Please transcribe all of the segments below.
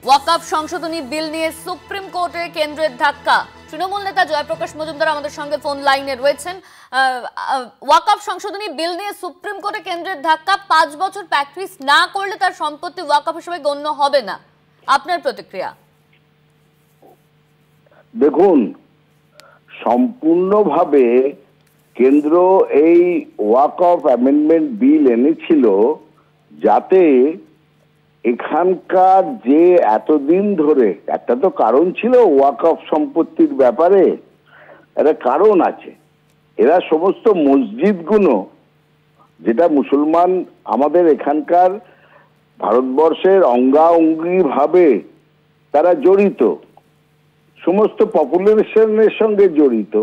ওয়াকফ সংশোধনী বিল নিয়ে সুপ্রিম কোর্টে কেন্দ্রের ধাক্কা। তৃণমূল নেতা জয়প্রকাশ মজুমদার আমাদের সঙ্গে ফোন লাইনে রয়েছেন। ওয়াকফ সংশোধনী বিল নিয়ে সুপ্রিম কোর্টে কেন্দ্রের ধাক্কা। 5 বছর প্র্যাকটিস না করলে তার সম্পত্তি ওয়াকফ হিসেবে গণ্য হবে না। আপনার প্রতিক্রিয়া? দেখুন, সম্পূর্ণভাবে কেন্দ্র এই ওয়াকফ অ্যামেন্ডমেন্ট বিল এনেছিল যাতে এখানকার যে এতদিন ধরে একটা তো কারণ ছিল ওয়াকফ সম্পত্তির ব্যাপারে, একটা কারণ আছে। এরা সমস্ত মসজিদগুলো যেটা মুসলমান আমাদের এখানকার ভারতবর্ষের অঙ্গাঅঙ্গি ভাবে তারা জড়িত, সমস্ত পপুলেশনের সঙ্গে জড়িত,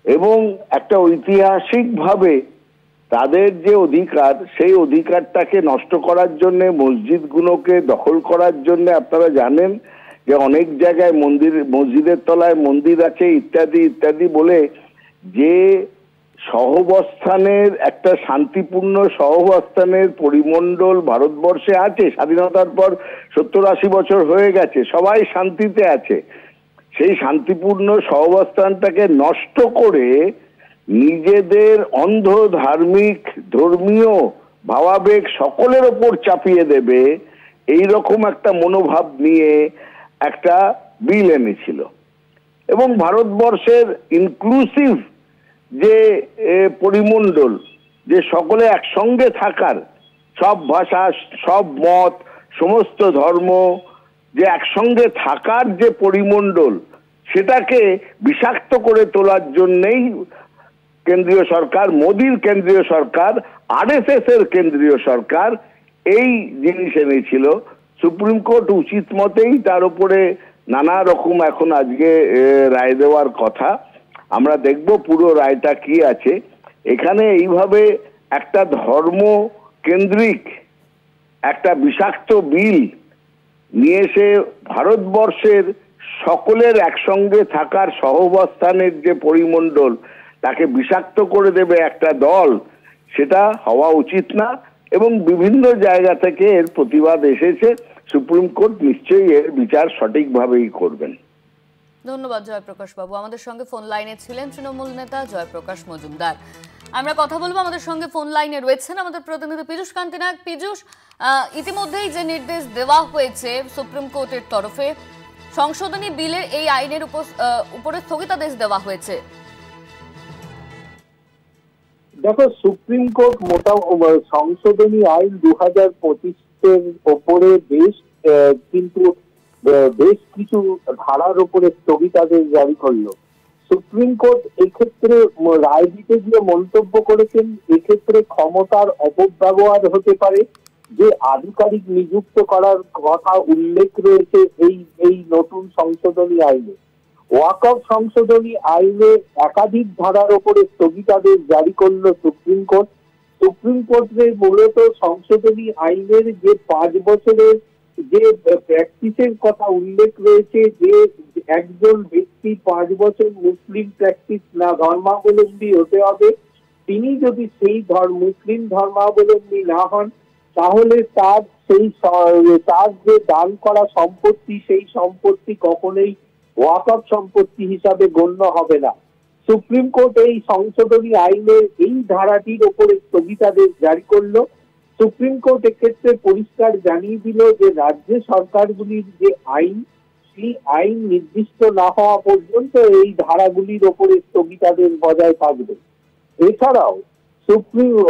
এবং একটা ঐতিহাসিক ভাবে তাদের যে অধিকার সেই অধিকারটাকে নষ্ট করার জন্য, মসজিদগুলোকে দখল করার জন্য, আপনারা জানেন যে অনেক জায়গায় মসজিদের তলায় মন্দির আছে ইত্যাদি ইত্যাদি বলে যে সহবস্থানের একটা শান্তিপূর্ণ সহবস্থানের পরিমণ্ডল ভারতবর্ষে আছে। স্বাধীনতার পর 70-80 বছর হয়ে গেছে, সবাই শান্তিতে আছে। সেই শান্তিপূর্ণ সহাবস্থানটাকে নষ্ট করে নিজেদের অন্ধ ধার্মিক ধর্মীয় ভাবাবেগ সকলের ওপর চাপিয়ে দেবে, এই রকম একটা মনোভাব নিয়ে একটা বিল এনেছিল। এবং ভারতবর্ষের ইনক্লুসিভ যে পরিমণ্ডল, যে সকলে একসঙ্গে থাকার, সব ভাষা, সব মত, সমস্ত ধর্ম যে একসঙ্গে থাকার যে পরিমণ্ডল, সেটাকে বিষাক্ত করে তোলার জন্যই কেন্দ্রীয় সরকার, মোদির কেন্দ্রীয় সরকার, আরএসএস এর কেন্দ্রীয় সরকার এই জিনিস এনেছিল। সুপ্রিম কোর্ট উচিত মতেই তার উপরে নানা রকম এখন আজকে রায় দেওয়ার কথা। আমরা দেখব পুরো রায়টা কি আছে। এখানে এইভাবে একটা ধর্ম কেন্দ্রিক একটা বিষাক্ত বিল নিয়ে এসে ভারতবর্ষের সকলের একসঙ্গে থাকার সহাবস্থানের যে পরিমণ্ডল, তাকে বিষাক্ত করে দেবে একটা দল, সেটা হওয়া উচিত না। এবং বিভিন্ন জায়গা থেকে এর প্রতিবাদ এসেছে। সুপ্রিম কোর্ট নিশ্চয়ই এর বিচার সঠিকভাবেই করবেন। ধন্যবাদ জয়প্রকাশ বাবু। আমাদের সঙ্গে ফোন লাইনে ছিলেন তৃণমূল নেতা জয়প্রকাশ মজুমদার। আমরা কথা বলবো, আমাদের সঙ্গে ফোন লাইনে রয়েছেন আমাদের প্রতিনিধি পীযূষ কান্তি নাগ। পীযূষ, ইতিমধ্যেই যে নির্দেশ দেওয়া হয়েছে সুপ্রিম কোর্টের তরফে, সংশোধনী বিলের এই আইনের উপরে স্থগিতাদেশ দেওয়া হয়েছে। দেখো, সুপ্রিম কোর্ট সংশোধনী আইন 2025-এর ওপরে বেশ কিছু ধারার উপরে স্থগিতাদেশ জারি করলো। সুপ্রিম কোর্ট এক্ষেত্রে রায় দিতে গিয়ে মন্তব্য করেছেন, এক্ষেত্রে ক্ষমতার অপব্যবহার হতে পারে, যে আধিকারিক নিযুক্ত করার কথা উল্লেখ রয়েছে এই নতুন সংশোধনী আইনে। ওয়াকফ সংশোধনী আইনে একাধিক ধারার উপরে স্থগিতাদেশ জারি করলো সুপ্রিম কোর্ট। সুপ্রিম কোর্টের মূলত সংশোধনী আইনের যে 5 বছরের যে প্র্যাকটিসের কথা উল্লেখ রয়েছে, যে একজন ব্যক্তি 5 বছর মুসলিম প্র্যাকটিস না ধর্মাবলম্বী হতে হবে, তিনি যদি সেই মুসলিম ধর্মাবলম্বী না হন, তাহলে তার যে দান করা সম্পত্তি, সেই সম্পত্তি কখনোই ওয়াকফ সম্পত্তি হিসাবে গণ্য হবে না। সুপ্রিম কোর্ট এই সংশোধনী আইনের এই ধারাটির উপরে স্থগিতাদেশ জারি করলো। সুপ্রিম কোর্ট এক্ষেত্রে পরিষ্কার জানিয়ে দিল যে রাজ্য সরকারগুলির যে আইন, সেই আইন নির্দিষ্ট না হওয়া পর্যন্ত এই ধারাগুলির উপরে স্থগিতাদেশ বজায় থাকবে। এছাড়াও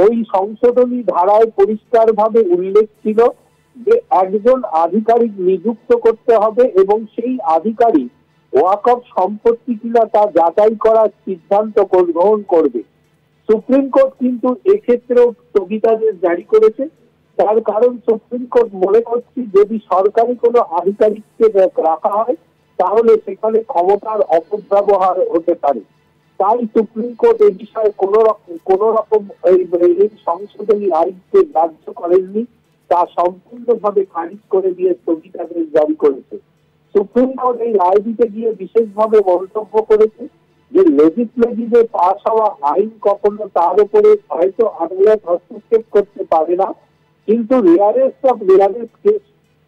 ওই সংশোধনী ধারায় পরিষ্কারভাবে উল্লেখ ছিল যে একজন আধিকারিক নিযুক্ত করতে হবে এবং সেই আধিকারিক ওয়াকফ সম্পত্তি কিনা তা যাচাই করার সিদ্ধান্ত গ্রহণ করবে। সুপ্রিম কোর্ট কিন্তু এক্ষেত্রেও স্থগিতাদেশ জারি করেছে। তার কারণ সুপ্রিম কোর্ট মনে করছে যদি সরকারি কোনো আধিকারিককে রাখা হয়, তাহলে সেখানে ক্ষমতার অপব্যবহার হতে পারে। তাই সুপ্রিম কোর্ট এই বিষয়ে কোন রকম এই সংশোধনী আইনকে গ্রাহ্য করেননি, তা সম্পূর্ণভাবে খারিজ করে দিয়ে স্থগিতাদেশ জারি করেছে। সুপ্রিম কোর্ট এই রায় দিতে গিয়ে বিশেষভাবে মন্তব্য করেছে যে লেজিসলেটিভে পাস হওয়া আইন কখনো তার উপরে হয়তো আদালত হস্তক্ষেপ করতে পারে না, কিন্তু রেয়ারেস্ট অফ রেয়ারেস্ট কেস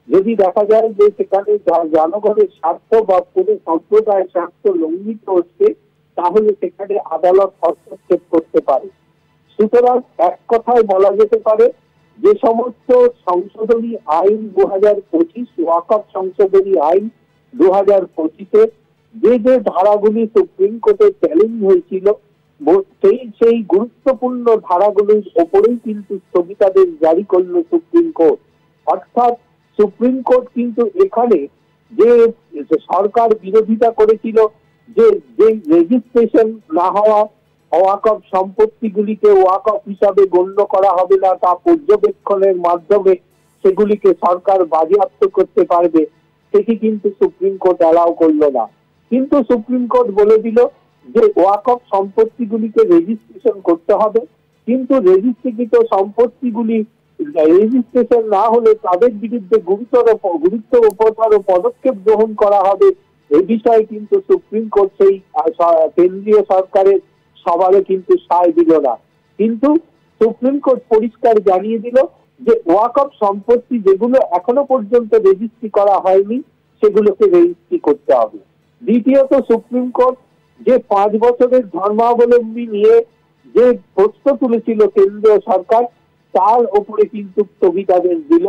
যদি দেখা যায় যে সেখানে জনগণের স্বার্থ বা কোনো সম্প্রদায়ের স্বার্থ লঙ্ঘিত হচ্ছে, তাহলে সেখানে আদালত হস্তক্ষেপ করতে পারে। সুতরাং এক কথায় বলা যেতে পারে যে সমস্ত সংশোধনী আইন 2025, ওয়াকফ সংশোধনী আইন 2025-এ যে ধারাগুলি সুপ্রিম কোর্টে চ্যালেঞ্জ হয়েছিল, সেই গুরুত্বপূর্ণ ধারাগুলির ওপরেই কিন্তু স্থগিতাদেশ জারি করলো সুপ্রিম কোর্ট। অর্থাৎ সুপ্রিম কোর্ট কিন্তু এখানে যে সরকার বিরোধিতা করেছিল যে রেজিস্ট্রেশন না হওয়া ওয়াকফ সম্পত্তিগুলিকে ওয়াকফ হিসাবে গণ্য করা হবে না, তা পর্যবেক্ষণের মাধ্যমে সেগুলিকে সরকার বাজেয়াপ্ত করতে পারবে, সেটি কিন্তু সুপ্রিম কোর্ট অ্যালাউ করলো না। কিন্তু সুপ্রিম কোর্ট বলে দিল যে ওয়াকফ সম্পত্তিগুলিকে রেজিস্ট্রেশন করতে হবে, কিন্তু রেজিস্ট্রিকৃত সম্পত্তিগুলি রেজিস্ট্রেশন না হলে তাদের বিরুদ্ধে গুরুতর পদক্ষেপ গ্রহণ করা হবে। এই বিষয়ে কিন্তু সুপ্রিম কোর্ট সেই কেন্দ্রীয় সরকারের সবারে কিন্তু সায় দিল না। কিন্তু সুপ্রিম কোর্ট পরিষ্কার জানিয়ে দিল যে ওয়াকফ সম্পত্তি যেগুলো এখনো পর্যন্ত রেজিস্ট্রি করা হয়নি, সেগুলোকে রেজিস্ট্রি করতে হবে। দ্বিতীয়ত, সুপ্রিম কোর্ট যে 5 বছরের ধর্মাবলম্বী নিয়ে যে প্রশ্ন তুলেছিল কেন্দ্রীয় সরকার, তার উপরে কিন্তু স্থগিতাদেশ দিল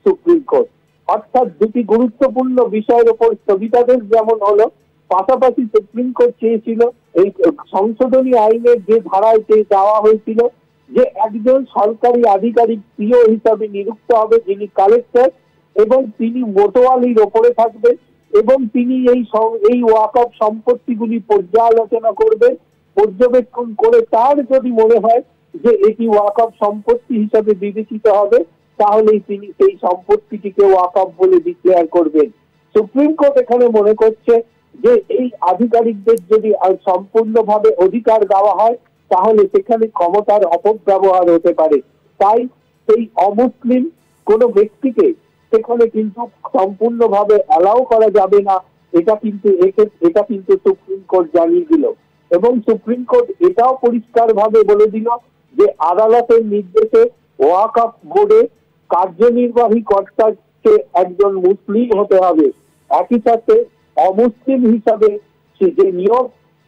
সুপ্রিম কোর্ট। অর্থাৎ দুটি গুরুত্বপূর্ণ বিষয়ের উপর স্থগিতাদেশ যেমন হলো, পাশাপাশি সুপ্রিম কোর্ট চেয়েছিল এই সংশোধনী আইনের যে ধারায় দেওয়া হয়েছিল যে একজন সরকারি আধিকারিক পিও হিসাবে নিযুক্ত হবে, যিনি কালেক্টর, এবং তিনি মোটোয়ালির ওপরে থাকবেন এবং তিনি এই ওয়াকফ সম্পত্তিগুলি পর্যালোচনা করবেন, পর্যবেক্ষণ করে তার যদি মনে হয় যে এটি ওয়াকফ সম্পত্তি হিসাবে বিবেচিত হবে, তাহলেই তিনি সেই সম্পত্তিটিকে ওয়াকফ বলে ডিক্লেয়ার করবেন। সুপ্রিম কোর্ট এখানে মনে করছে যে এই আধিকারিকদের যদি সম্পূর্ণভাবে অধিকার দেওয়া হয়, তাহলে সেখানে ক্ষমতার অপব্যবহার হতে পারে। তাই সেই অমুসলিম কোন ব্যক্তিকে সেখানে কিন্তু সম্পূর্ণভাবে অ্যালাউ করা যাবে না, এটা কিন্তু সুপ্রিম কোর্ট জানিয়ে দিল। এবং সুপ্রিম কোর্ট এটাও পরিষ্কারভাবে বলে দিল যে আদালতের নির্দেশে ওয়াকফ বোর্ডে কার্যনির্বাহী কর্তাকে একজন মুসলিম হতে হবে। একই সাথে অমুসলিম হিসাবে যে নিয়োগ,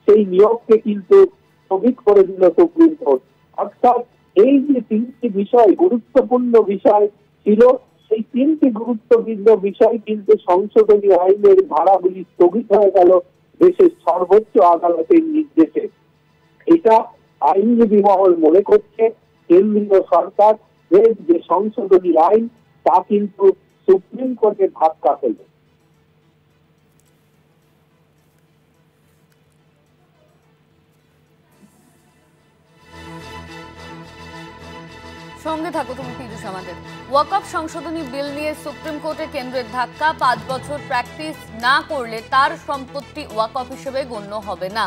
সেই নিয়োগকে কিন্তু স্থগিত করে দিল সুপ্রিম কোর্ট। অর্থাৎ এই যে 3টি বিষয় গুরুত্বপূর্ণ বিষয় ছিল, সেই 3টি গুরুত্বপূর্ণ বিষয় কিন্তু সংশোধনী আইনের ধারাগুলি স্থগিত হয়ে গেল দেশের সর্বোচ্চ আদালতের নির্দেশে। এটা আইনজীবী মহল মনে করছে কেন্দ্রীয় সরকার যে সংশোধনী আইন, তা কিন্তু সুপ্রিম কোর্টের ধাক্কা পেল। সঙ্গে থাকো তুমি পীযূষ আমাদের। ওয়াকফ সংশোধনী বিল নিয়ে সুপ্রিম কোর্টে কেন্দ্রের ধাক্কা, 5 বছর প্র্যাকটিস না করলে তার সম্পত্তি ওয়াকফ হিসেবে গণ্য হবে না।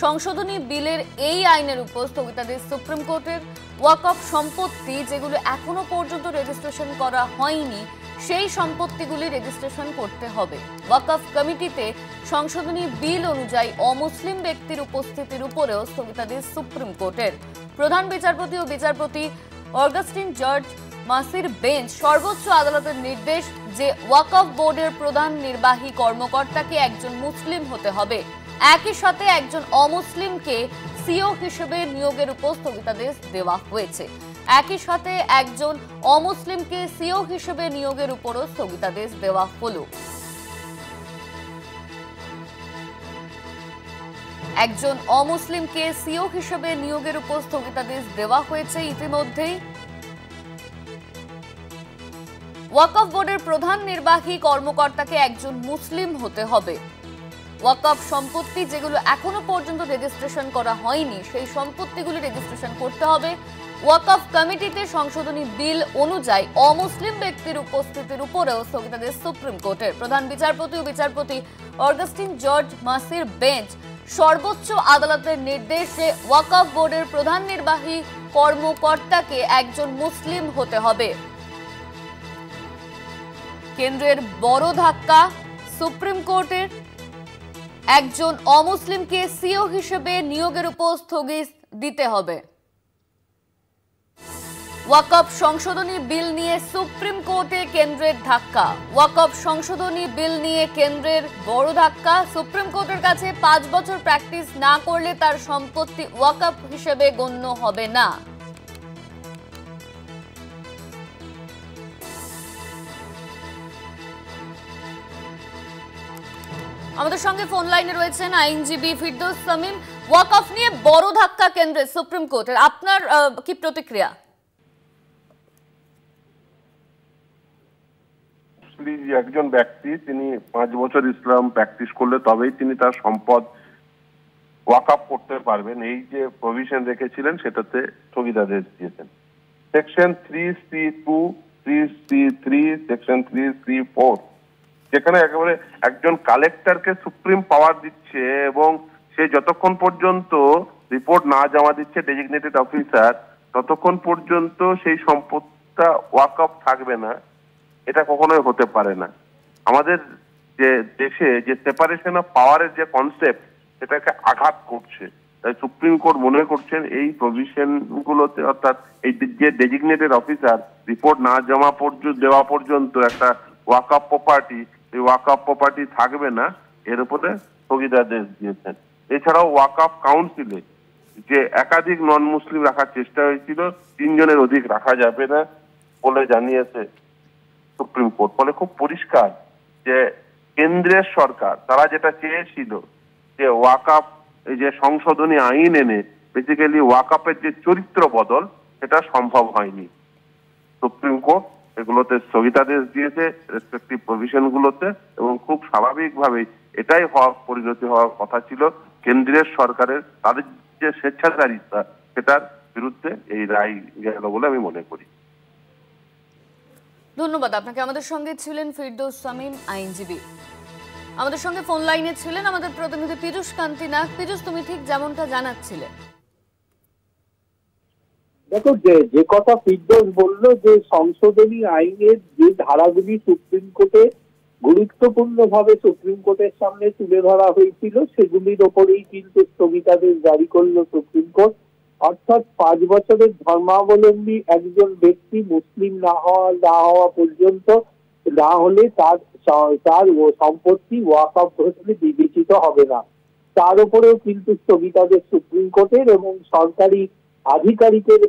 সংশোধনী বিলের এই আইনের উপর স্থগিতাদেশ সুপ্রিম কোর্টের। ওয়াকফ সম্পত্তি যেগুলো এখনো পর্যন্ত রেজিস্ট্রেশন করা হয়নি, সেই সম্পত্তিগুলি রেজিস্ট্রেশন করতে হবে। ওয়াকফ কমিটিতে সংশোধনী বিল অনুযায়ী অমুসলিম ব্যক্তির উপস্থিতির উপরেও স্থগিতাদেশ সুপ্রিম কোর্টের। প্রধান বিচারপতি ও বিচারপতি অগাস্টিন জর্জ মাসির বেঞ্চ সর্বোচ্চ আদালতের নির্দেশ যে ওয়াকফ বোর্ডের প্রধান নির্বাহী কর্মকর্তাকে একজন মুসলিম হতে হবে। একই সাথে একজন অমুসলিমকে সিও হিসেবে নিয়োগের উপর স্থগিতাদেশ দেওয়া হয়েছে। একই সাথে একজন অমুসলিমকে সিও হিসেবে নিয়োগের উপরও স্থগিতাদেশ দেওয়া হলো। একজন অমুসলিমকে সিও হিসেবে নিয়োগের উপর স্থগিতাদেশ দেওয়া হয়েছে ইতিমধ্যেই। ওয়াকফ বোর্ডের প্রধান নির্বাহী কর্মকর্তাকে একজন মুসলিম হতে হবে। ওয়াকফ সম্পত্তি যেগুলো এখনো পর্যন্ত রেজিস্ট্রেশন করা হয়নি, সেই সম্পত্তিগুলি রেজিস্ট্রেশন করতে হবে। ওয়াকফ কমিটিতে সংশোধনী বিল অনুযায়ী অমুসলিম ব্যক্তির উপস্থিতির উপরেও স্থগিতাদেশ সুপ্রিম কোর্টের। প্রধান বিচারপতি ও বিচারপতি অগাস্টিন জর্জ মাসির বেঞ্চ সর্বোচ্চ আদালতের নির্দেশে ওয়াকফ বোর্ডের প্রধান নির্বাহী কর্মকর্তাকে একজন মুসলিম হতে হবে। কেন্দ্রের বড় ধাক্কা সুপ্রিম কোর্টের। একজন অমুসলিমকে সিও হিসেবে নিয়োগের উপর স্থগিত দিতে হবে। ওয়াকফ সংশোধনী বিল নিয়ে সুপ্রিম কোর্টে কেন্দ্রের ধাক্কা। ওয়াকফ সংশোধনী বিল নিয়ে কেন্দ্রের বড় ধাক্কা। সুপ্রিম কোর্টের কাছে 5 বছর প্র্যাকটিস না করলে তার সম্পত্তি ওয়াকফ হিসেবে গণ্য হবে না। আমাদের সঙ্গে ফোন লাইনে রয়েছেন আইনজীবী ফিরদৌস সামিম। ওয়াকফ নিয়ে বড় ধাক্কা কেন্দ্রের সুপ্রিম কোর্টের, আপনার কি প্রতিক্রিয়া? একজন ব্যক্তি তিনি 5 বছর ইসলাম প্র্যাকটিস করলে তবেই তিনি তার সম্পদ ওয়াকফ করতে পারবেন, এই যে প্রভিশন রেখেছিলেন সেটাতে স্থগিতাদেশ দিয়েছেন। Section 3C2, 3C3, section 3C4, যেখানে একেবারে একজন কালেক্টরকে সুপ্রিম পাওয়ার দিচ্ছে এবং সে যতক্ষণ পর্যন্ত রিপোর্ট না জমা দিচ্ছে ডেজিগনেটেড অফিসার, ততক্ষণ পর্যন্ত সেই সম্পদটা ওয়াকফ থাকবে না। এটা কখনোই হতে পারে না। আমাদের যে দেশে যে সেপারেশন অফ পাওয়ারের যে কনসেপ্ট, সেটাকে আঘাত করছে। তাই সুপ্রিম কোর্ট মনে করছেন এই প্রভিশন গুলোতে, অর্থাৎ এই যে ডেজিগনেটেড অফিসার রিপোর্ট না জমা দেওয়া পর্যন্ত একটা ওয়াকফ প্রপার্টি, এই ওয়াকফ প্রপার্টি থাকবে না, এর উপরে স্থগিতাদেশ দিয়েছেন। এছাড়াও ওয়াকফ কাউন্সিলে যে একাধিক নন মুসলিম রাখার চেষ্টা হয়েছিল, 3 জনের অধিক রাখা যাবে না বলে জানিয়েছে সুপ্রিম কোর্ট। ফলে খুব পরিষ্কার যে কেন্দ্রের সরকার তারা যেটা চেয়েছিল যে ওয়াকফ এই যে সংশোধনী আইন এনে বেসিক্যালি ওয়াকফের যে চরিত্র বদল, সেটা সম্ভব হয়নি। সুপ্রিম কোর্ট এগুলোতে স্থগিতাদেশ দিয়েছে রেসপেক্টিভ প্রভিশন গুলোতে, এবং খুব স্বাভাবিকভাবেই এটাই পরিণতি হওয়ার কথা ছিল। কেন্দ্রের সরকারের তাদের যে স্বেচ্ছাচারিতা, সেটার বিরুদ্ধে এই রায় গেল বলে আমি মনে করি। ধন্যবাদ আপনাকে। আমাদের সঙ্গে ছিলেন ফিরদৌস সামিম, আইনজীবী। আমাদের সঙ্গে ফোন লাইনে ছিলেন আমাদের প্রতিনিধি পীযূষ কান্তি নাগ। পীযূষ, তুমি ঠিক যেমনটা জানাচ্ছিলে। দেখো, যে কথা ফিরদৌস বললো যে সংশোধনী আইনের যে ধারাগুলি সুপ্রিম কোর্টে গুরুত্বপূর্ণভাবে সুপ্রিম কোর্টের সামনে তুলে ধরা হয়েছিল, সেগুলির ওপরেই কিন্তু স্থগিতাদেশ জারি করলো সুপ্রিম কোর্ট। অর্থাৎ 5 বছরের ধর্মাবলম্বী একজন ব্যক্তি মুসলিম না হওয়া পর্যন্ত না হলে তার সম্পত্তি ওয়াকফ হিসেবে বিবেচিত হবে না। তার উপরেও কিন্তু স্থগিতাদেশ সুপ্রিম কোর্টের, এবং সরকারি আধিকারিকের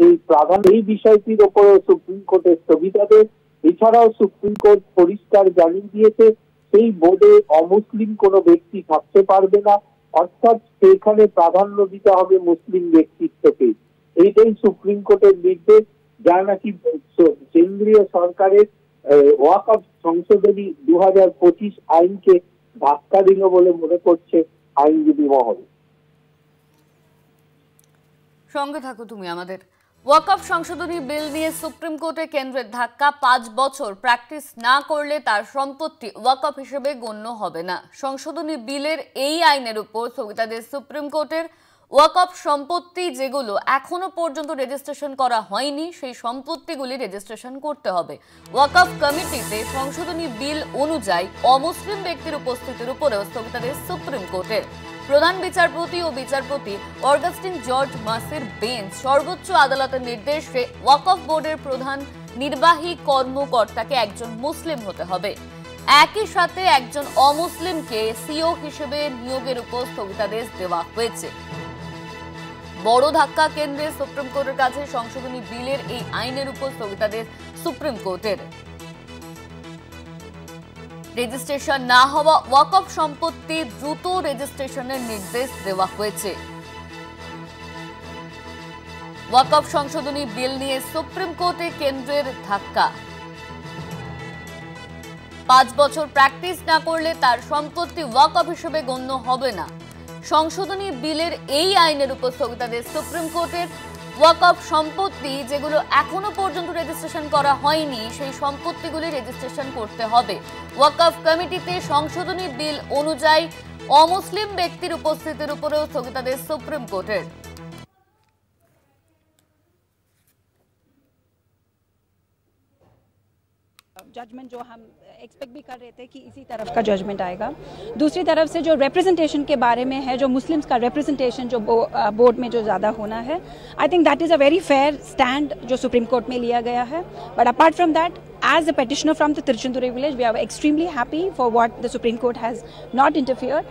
এই প্রাধান্য এই বিষয়টির উপরেও সুপ্রিম কোর্টের স্থগিতাদেশ। এছাড়াও সুপ্রিম কোর্ট পরিষ্কার জানিয়ে দিয়েছে সেই বোর্ডে অমুসলিম কোনো ব্যক্তি থাকতে পারবে না, অর্থাৎ সেখানে প্রাধান্য দিতে হবে মুসলিম ব্যক্তিত্বকে। এইটাই সুপ্রিম কোর্টের নির্দেশ, যা নাকি কেন্দ্রীয় সরকারের ওয়াকফ সংশোধনী 2025 আইনকে ধাক্কা দিল বলে মনে করছে আইনজীবী মহল। সঙ্গে থাকো তুমি আমাদের। ওয়াকফ সংশোধনী বিল নিয়ে সুপ্রিম কোর্টে কেন্দ্রের ধাক্কা। 5 বছর প্র্যাকটিস না করলে তার সম্পত্তি ওয়াকফ হিসেবে গণ্য হবে না। সংশোধনী বিলের এই আইনের উপর স্থগিতাদেশ সুপ্রিম কোর্টের। ওয়াকফ সম্পত্তি যেগুলো এখনো পর্যন্ত রেজিস্ট্রেশন করা হয়নি, সেই সম্পত্তিগুলি রেজিস্ট্রেশন করতে হবে। ওয়াকফ কমিটিতে সংশোধনী বিল অনুযায়ী অমুসলিম ব্যক্তির উপস্থিতির উপরেও স্থগিতাদেশ সুপ্রিম কোর্টের। প্রধান বিচারপতি ও বিচারপতি অগাস্টিন জর্জ মাসের বেঞ্চ সর্বোচ্চ আদালতের নির্দেশে ওয়াকফ বোর্ডের প্রধান নির্বাহী কর্মকর্তাকে একজন মুসলিম হতে হবে। একই সাথে একজন অমুসলিমকে সিও হিসেবে নিয়োগের উপর স্থগিতাদেশ দেওয়া হয়েছে। বড় ধাক্কা কেন্দ্রের সুপ্রিম কোর্টের কাছে সংশোধনী বিলের এই আইনের উপর স্থগিতাদেশ সুপ্রিম কোর্টের। রেজিস্ট্রেশন না হওয়া ওয়াকফ সম্পত্তি দ্রুত রেজিস্ট্রেশনের নির্দেশ দেওয়া হয়েছে। ওয়াকফ সংশোধনী বিল নিয়ে সুপ্রিম কোর্টে কেন্দ্রের ধাক্কা। 5 বছর প্র্যাকটিস না করলে তার সম্পত্তি ওয়াকফ হিসেবে গণ্য হবে না। সংশোধনী বিলের এই আইনের উপর স্থগিতাদেশ সুপ্রিম কোর্টের। ওয়াকফ সম্পত্তি যেগুলো এখনো পর্যন্ত রেজিস্ট্রেশন করা হয়নি, সেই সম্পত্তিগুলি রেজিস্ট্রেশন করতে হবে। ওয়াকফ কমিটিতে সংশোধনী বিল অনুযায়ী অমুসলিম ব্যক্তির উপস্থিতির উপরেও স্থগিতাদেশ সুপ্রিম কোর্টের। जजमेंट जो हम एक्सपेक्ट भी कर रहे थे कि इसी तरफ का जजमेंट आएगा। दूसरी तरफ से जो रिप्रेजेंटेशन के बारे में है, जो मुस्लिम्स का रिप्रेजेंटेशन जो बोर्ड में जो ज़्यादा होना है, I think that is a very fair stand जो सुप्रीम कोर्ट में लिया गया है। But apart from that, as a petitioner from the Tiruchendur village, we are extremely happy for what the Supreme Court has not interfered.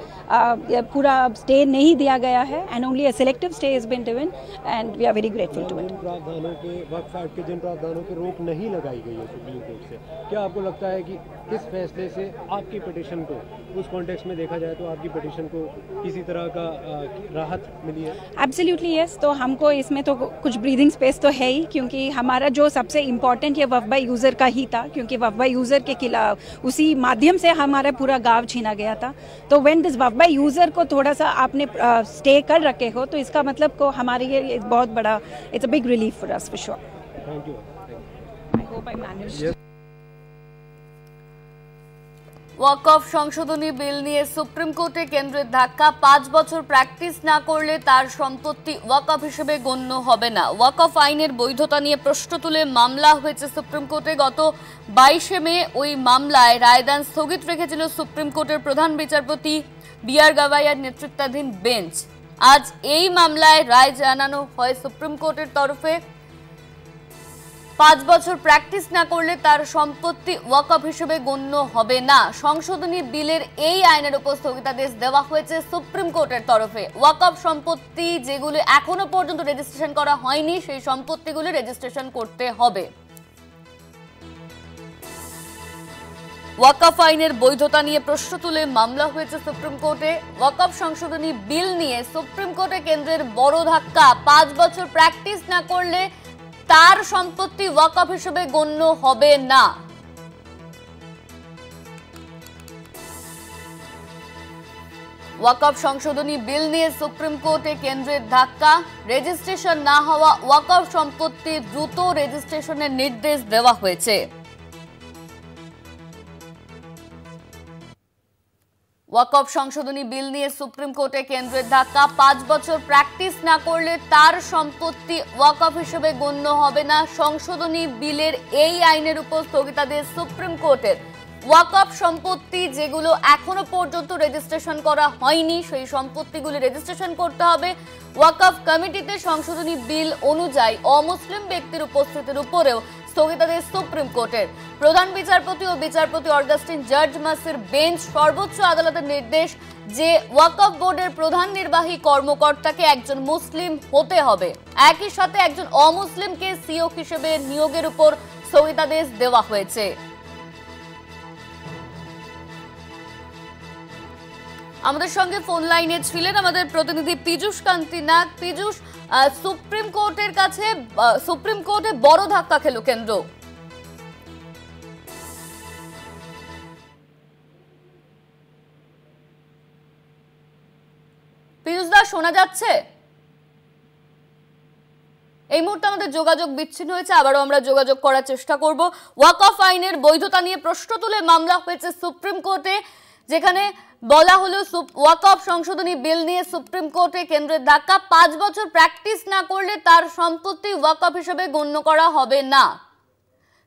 पूरा stay नहीं दिया गया है and only a selective stay has been given and we are very grateful to it. प्रावधानों के वक्फ act के जिन प्रावधानों पे रोक नहीं लगाई गई है सुप्रीम कोर्ट से, क्या आपको लगता है कि इस फैसले से आपकी पिटीशन को, उस कॉन्टेक्स्ट में देखा जाए तो आपकी पिटीशन को किसी तरह का राहत मिली है? Absolutely yes. तो हमको इसमें तो कुछ ब्रीदिंग स्पेस तो है ही, क्योंकि हमारा जो सबसे इम्पोर्टेंट ये वक्फ बाय यूज़र का ही था, क्योंकि वक्फ बाय यूज़र के खिलाफ उसी माध्यम से हमारा पूरा गांव छीना गया था। तो when this Waqf by user को थोड़ा सा आपने स्टे कर रखे हो, तो इसका मतलब को हमारे लिए बहुत बड़ा, it's a big relief for us for sure. Thank you. I hope I managed. ওয়াকফ সংশোধনী বিল নিয়ে সুপ্রিম কোর্টে কেন্দ্রের ধাক্কা। 5 বছর প্র্যাকটিস না করলে তার সম্পত্তি ওয়াকফ হিসেবে গণ্য হবে না। ওয়াকফ আইনের বৈধতা নিয়ে প্রশ্ন তুলে মামলা হয়েছে সুপ্রিম কোর্টে। গত 22 মে ওই মামলায় রায়দান স্থগিত রেখেছিল সুপ্রিম কোর্টের প্রধান বিচারপতি বি.আর. গাভাইয়ার নেতৃত্বাধীন বেঞ্চ। আজ এই মামলায় রায় জানানো হয় সুপ্রিম কোর্টের তরফে। 5 বছর প্র্যাকটিস না করলে তার সম্পত্তি ওয়াকফ হিসেবে গণ্য হবে না। সংশোধনী বিলের এই আইনের উপর স্থগিতাদেশ দেওয়া হয়েছে সুপ্রিম কোর্টের তরফে। ওয়াকফ সম্পত্তি যেগুলো এখনো পর্যন্ত রেজিস্ট্রেশন করা হয়নি, সেই সম্পত্তিগুলো রেজিস্ট্রেশন করতে হবে। ওয়াকফ আইনের বৈধতা নিয়ে প্রশ্ন তুলে মামলা হয়েছে সুপ্রিম কোর্টে। ওয়াকফ সংশোধনী বিল নিয়ে সুপ্রিম কোর্টে কেন্দ্রের বড় ধাক্কা। 5 বছর প্র্যাকটিস না করলে তার সম্পত্তি ওয়াকফ হিসেবে গণ্য হবে না। ওয়াকফ সংশোধনী বিল নিয়ে সুপ্রিম কোর্টে কেন্দ্রের ধাক্কা। রেজিস্ট্রেশন না হওয়া ওয়াকফ সম্পত্তি দ্রুত রেজিস্ট্রেশনের নির্দেশ দেওয়া হয়েছে। ওয়াকফ সংশোধনী বিল নিয়ে সুপ্রিম কোর্টে কেন্দ্রের ধাক্কা। 5 বছর প্র্যাকটিস না করলে তার সম্পত্তি ওয়াকফ হিসেবে গণ্য হবে না। সংশোধনী বিলের এই আইনের উপর স্থগিতাদেশ সুপ্রিম কোর্টের। ওয়াকফ সম্পত্তি যেগুলো এখনো পর্যন্ত রেজিস্ট্রেশন করা হয়নি, সেই সম্পত্তিগুলি রেজিস্ট্রেশন করতে হবে। ওয়াকফ কমিটিতে সংশোধনী বিল অনুযায়ী অমুসলিম ব্যক্তির উপস্থিতির উপরেও স্থগিতাদেশ সুপ্রিম কোর্টের। প্রধান বিচারপতি ও বিচারপতি অগাস্টিন জর্জ মাসের বেঞ্চ সর্বোচ্চ আদালতের নির্দেশ যে ওয়াকফ বোর্ডের প্রধান নির্বাহী কর্মকর্তাকে একজন মুসলিম হতে হবে। একই সাথে একজন অমুসলিমকে সিও হিসেবে নিয়োগের উপর স্থগিতাদেশ দেওয়া হয়েছে। আমাদের সঙ্গে ফোন লাইনে ছিলেন আমাদের প্রতিনিধি পীযূষ কান্তি নাগ। পীযূষ, সুপ্রিম কোর্টে বড় ধাক্কা খেল কেন্দ্র। পীযূষ দা, শোনা যাচ্ছে? এই মুহূর্তে আমাদের যোগাযোগ বিচ্ছিন্ন হয়েছে, আবারও আমরা যোগাযোগ করার চেষ্টা করব। ওয়াকফ আইনের বৈধতা নিয়ে প্রশ্ন তুলে মামলা হয়েছে সুপ্রিম কোর্টে, যেখানে বলা হলো ওয়াকফ সংশোধনী বিল নিয়ে সুপ্রিম কোর্টে কেন্দ্রের ধাক্কা। 5 বছর প্র্যাকটিস না করলে তার সম্পত্তি ওয়াকফ হিসেবে গণ্য করা হবে না।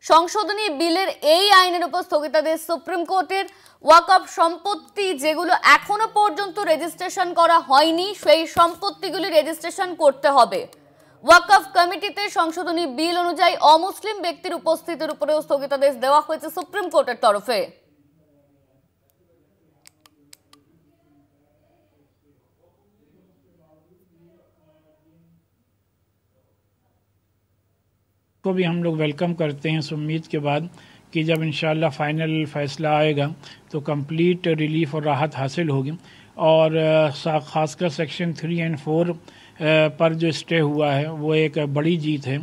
সংশোধনী বিলের এই আইনের উপর স্থগিতাদেশ সুপ্রিম কোর্টের। ওয়াকফ সম্পত্তি যেগুলো এখনো পর্যন্ত রেজিস্ট্রেশন করা হয়নি, সেই সম্পত্তিগুলি রেজিস্ট্রেশন করতে হবে। ওয়াকফ কমিটিতে সংশোধনী বিল অনুযায়ী অমুসলিম ব্যক্তির উপস্থিতির উপরেও স্থগিতাদেশ দেওয়া হয়েছে সুপ্রিম কোর্টের তরফে। को भी हम लोग वेलकम करते हैं इस उम्मीद के बाद कि जब इंशाअल्लाह फ़ाइनल फ़ैसला आएगा तो कंप्लीट रिलीफ और राहत हासिल होगी। और ख़ासकर सेक्शन 3 और 4 पर जो स्टे हुआ है वो एक बड़ी जीत है।